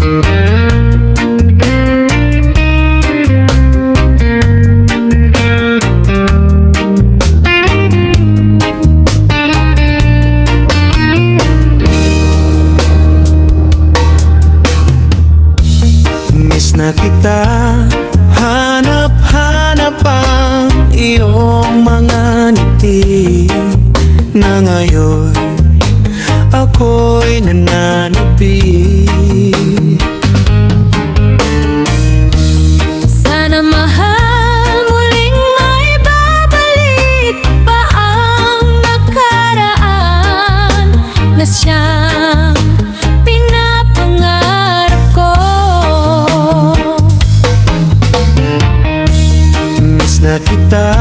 Miss na kita, hanap-hanap ang iyong mga ngiti, na ngayon ako'y nananabi. Sana mahal, muling may babalik pa ang nakaraan na siyang pinapangarap ko. Miss na kita,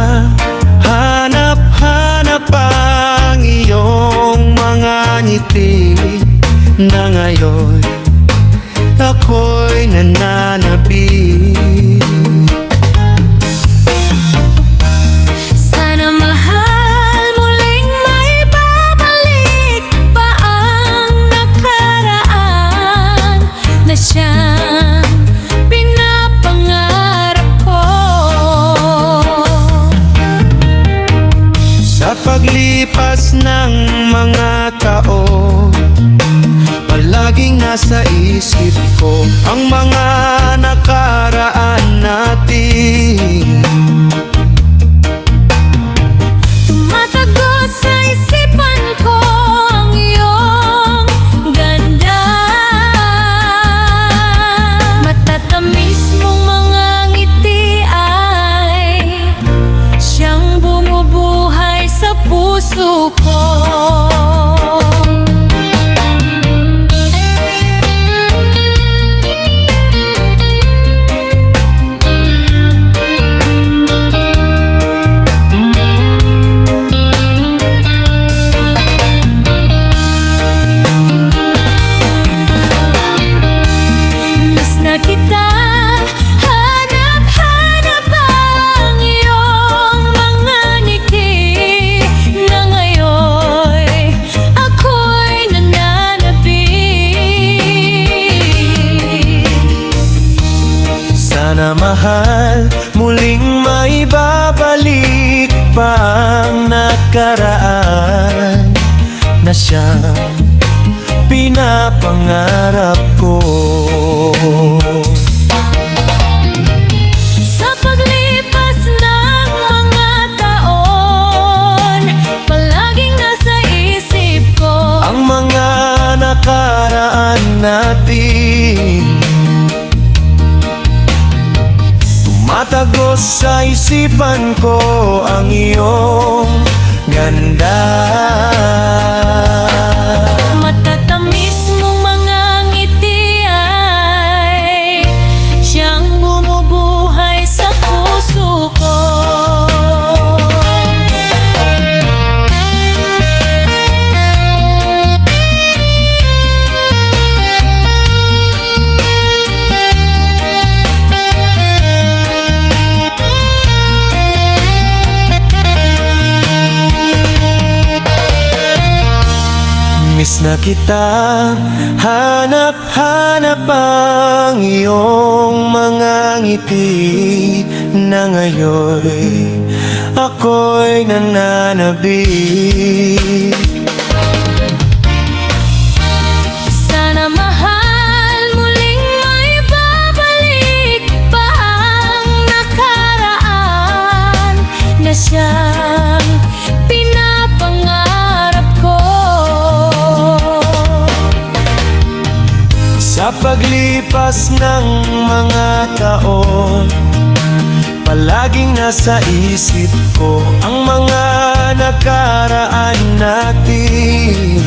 hanap-hanap ang iyong mga ngiti, na ngayon ako'y nananabi. Sana mahal, muling may babalik pa ang nakaraan na siyang pinapangarap ko. Sa paglipas ng mga taon, palaging nasa isip ko ang mga nakaraan natin. Tumatagot sa isipan ko ang iyong ganda, matatamis mong mga ngiti ay siyang bumubuhay sa puso ko. Miss na kita, hanap-hanap ang iyong mga ngiti, na ngayon ako'y nananabi. Sana mahal, muling may babalik pa ang nakaraan na siyang pinapangarap ko. Sa paglipas ng mga taon, palaging nasa isip ko Ang mga nakaraan natin, tumatagos sa isipan ko ang iyong ganda. matatamis mong mga ngiti ay siyang bumubuhay sa puso ko. Miss na kita, hanap-hanap ang iyong mga ngiti, na ngayon ako'y nananabi. Sana mahal, muling may babalik pa ang nakaraan na siyang pinapangarap ko. Sa paglipas ng mga taon, palaging nasa isip ko ang mga nakaraan natin.